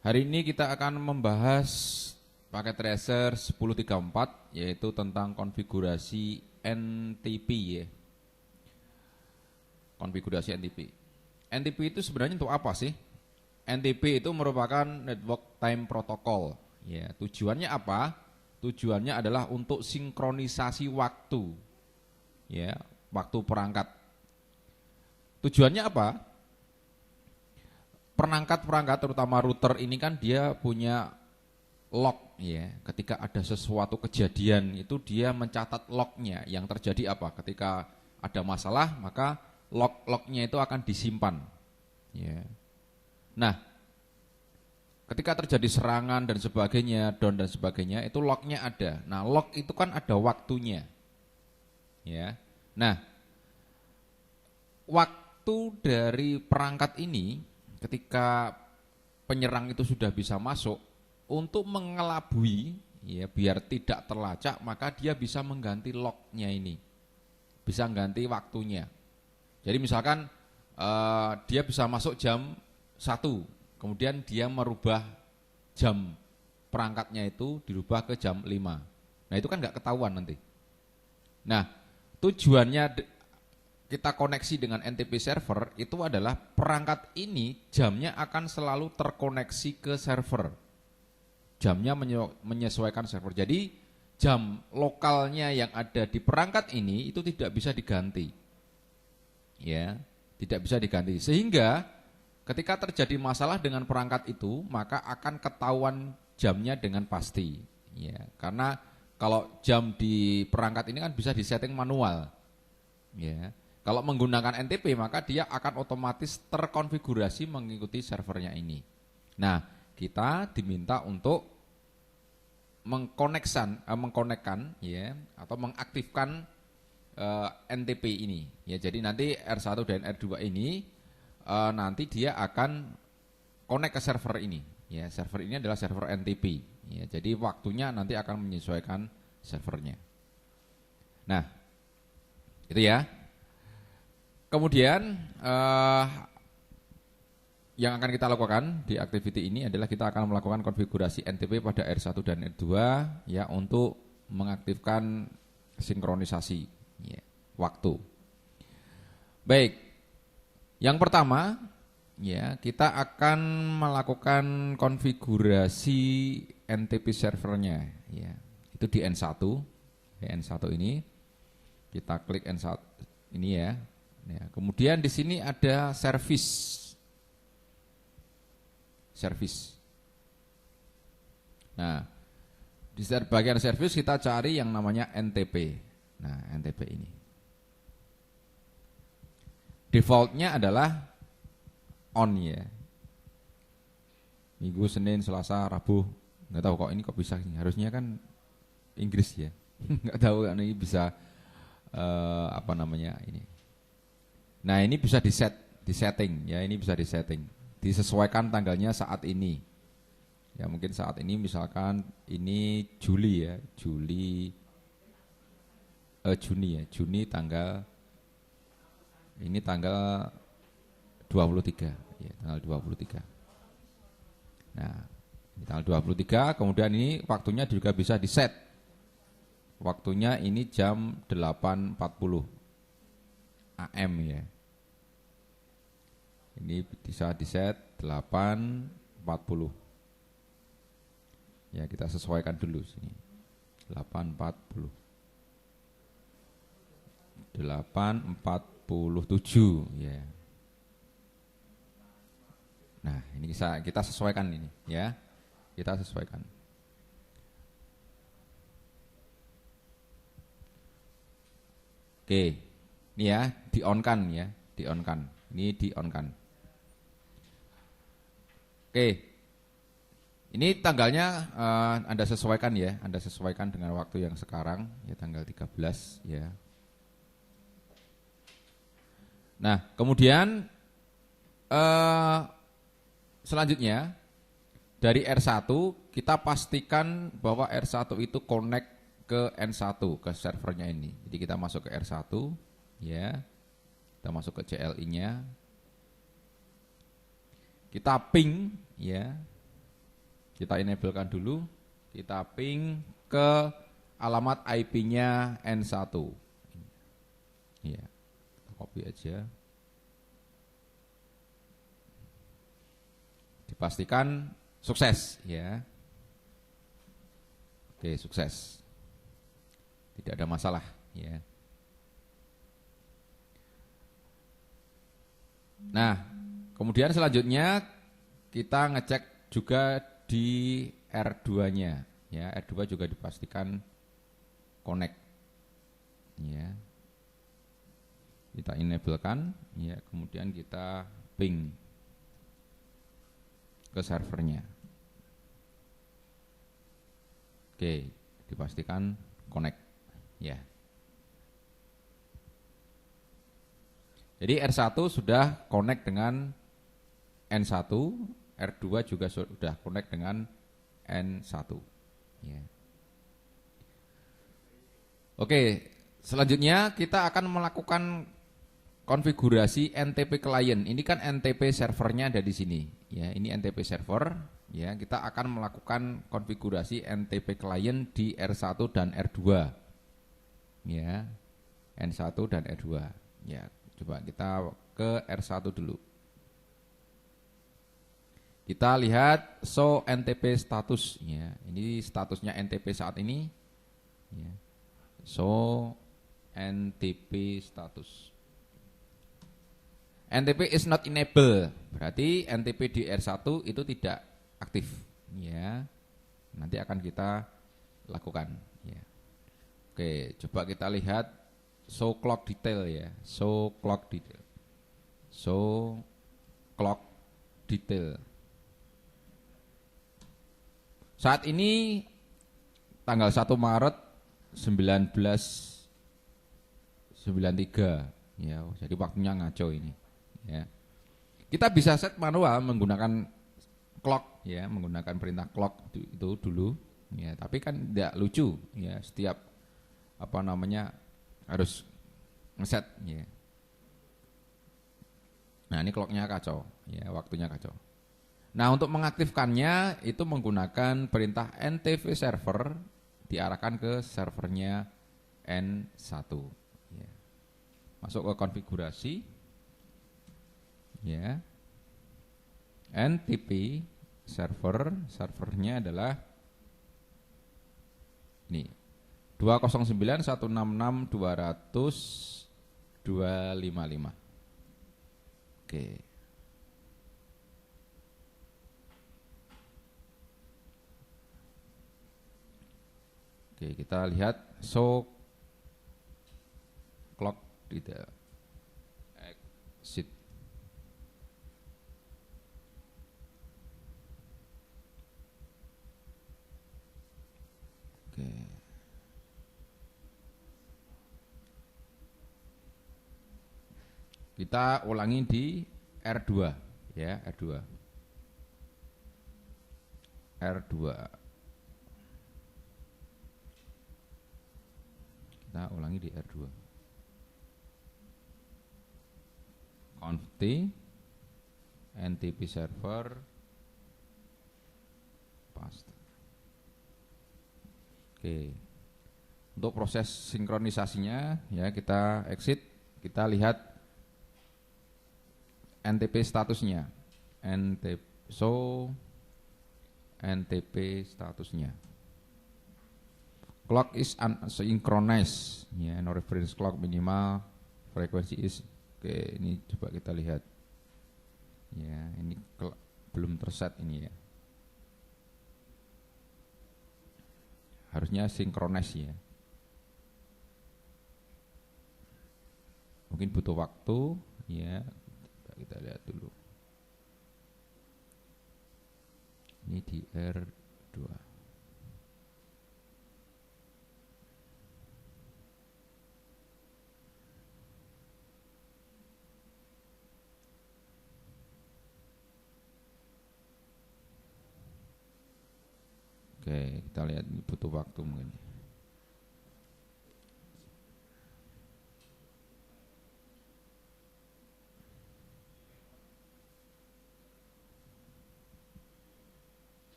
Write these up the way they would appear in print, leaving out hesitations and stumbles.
Hari ini kita akan membahas paket tracer 1034 yaitu tentang konfigurasi NTP ya. Konfigurasi NTP. NTP itu sebenarnya untuk apa sih? NTP itu merupakan Network Time Protocol. Ya, tujuannya apa? Tujuannya adalah untuk sinkronisasi waktu. Ya, waktu perangkat. Tujuannya apa? Perangkat-perangkat terutama router ini kan dia punya log ya. Ketika ada sesuatu kejadian itu dia mencatat lognya yang terjadi apa. Ketika ada masalah maka log-lognya itu akan disimpan. Ya. Nah, ketika terjadi serangan dan sebagainya, down dan sebagainya itu lognya ada. Nah, log itu kan ada waktunya. Ya. Nah, waktu dari perangkat ini ketika penyerang itu sudah bisa masuk, untuk mengelabui ya biar tidak terlacak, maka dia bisa mengganti lognya ini, bisa mengganti waktunya. Jadi misalkan dia bisa masuk jam 1, kemudian dia merubah jam perangkatnya itu dirubah ke jam 5. Nah itu kan nggak ketahuan nanti. Nah tujuannya kita koneksi dengan NTP server itu adalah perangkat ini jamnya akan selalu terkoneksi ke server. Jamnya menyesuaikan server. Jadi jam lokalnya yang ada di perangkat ini itu tidak bisa diganti. Ya, tidak bisa diganti. Sehingga ketika terjadi masalah dengan perangkat itu, maka akan ketahuan jamnya dengan pasti. Ya, karena kalau jam di perangkat ini kan bisa disetting manual. Ya. Kalau menggunakan NTP maka dia akan otomatis terkonfigurasi mengikuti servernya ini. Nah, kita diminta untuk mengkonekkan ya atau mengaktifkan NTP ini. Ya, jadi nanti R1 dan R2 ini nanti dia akan connect ke server ini. Ya, server ini adalah server NTP. Ya, jadi waktunya nanti akan menyesuaikan servernya. Nah, itu ya. Kemudian yang akan kita lakukan di activity ini adalah kita akan melakukan konfigurasi NTP pada R1 dan R2 ya untuk mengaktifkan sinkronisasi ya, waktu. Baik. Yang pertama ya, kita akan melakukan konfigurasi NTP servernya ya. Itu di N1. Di N1 ini kita klik N1 ini ya. Ya, kemudian di sini ada service. Nah, di bagian service kita cari yang namanya NTP. Nah, NTP ini. Defaultnya adalah on ya. Minggu, Senin, Selasa, Rabu. Nggak tahu kok ini kok bisa. Harusnya kan Inggris ya. Nggak tahu kan ini bisa apa namanya ini. Nah ini bisa disetting ya, ini bisa disetting, disesuaikan tanggalnya saat ini. Ya mungkin saat ini misalkan ini Juli ya, Juni ya, Juni tanggal ini tanggal 23 ya, tanggal 23. Nah ini tanggal 23, kemudian ini waktunya juga bisa diset. Waktunya ini jam 8.40 AM ya. Ini bisa diset 8.40. Ya, kita sesuaikan dulu sini. 8.40. 8.47 ya. Nah, ini kita sesuaikan ini ya. Kita sesuaikan. Oke. Ini ya, di-on-kan ya, di-on-kan. Ini di-on-kan. Oke. Ini tanggalnya Anda sesuaikan ya, Anda sesuaikan dengan waktu yang sekarang ya, tanggal 13 ya. Nah, kemudian selanjutnya dari R1 kita pastikan bahwa R1 itu connect ke N1 ke servernya ini. Jadi kita masuk ke R1 ya, kita masuk ke CLI-nya, kita ping ya, Kita enablekan dulu, kita ping ke alamat IP-nya N1. Ya, copy aja. Dipastikan sukses ya. Oke, sukses. Tidak ada masalah ya. Nah, kemudian selanjutnya kita ngecek juga di R2-nya ya. R2 juga dipastikan connect ya. Kita enablekan ya, kemudian kita ping ke servernya. Oke, dipastikan connect ya. Jadi R1 sudah connect dengan N1, R2 juga sudah connect dengan N1 ya. Oke, selanjutnya kita akan melakukan konfigurasi NTP client. Ini kan NTP servernya ada di sini ya. Ini NTP server ya. Kita akan melakukan konfigurasi NTP client di R1 dan R2 ya. N1 dan R2 ya. Coba kita ke R1 dulu. Kita lihat show NTP status ya. Ini statusnya NTP saat ini ya. Show NTP status. NTP is not enable, berarti NTP di R1 itu tidak aktif ya. Nanti akan kita lakukan ya. Oke, coba kita lihat show clock detail ya. Show clock detail. Show clock detail. Saat ini tanggal 1 Maret 1993 ya. Jadi waktunya ngaco ini. Ya. Kita bisa set manual menggunakan clock ya, menggunakan perintah clock itu dulu ya, tapi kan tidak lucu ya, setiap harus ngeset ya. Nah, ini clocknya kacau ya, waktunya kacau. Nah, untuk mengaktifkannya itu menggunakan perintah NTP server diarahkan ke servernya N1 ya. Masuk ke konfigurasi ya, NTP servernya adalah ini 209.166.200.255. Oke. Oke, kita lihat show clock detail exit. Kita ulangi di R2 ya, R2. Kita ulangi di R2. Conft NTP server paste. Oke. Untuk proses sinkronisasinya ya, kita exit, kita lihat NTP statusnya. NTP statusnya. Clock is unsynchronized ya, no reference clock, minimal frekuensi is. Oke, ini coba kita lihat. Ya, ini belum terset ini ya. Harusnya sinkronis ya. Mungkin butuh waktu ya. Kita lihat dulu. Ini di R2. Oke, kita lihat, ini butuh waktu mungkin.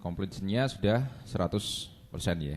completionnya sudah 100% ya.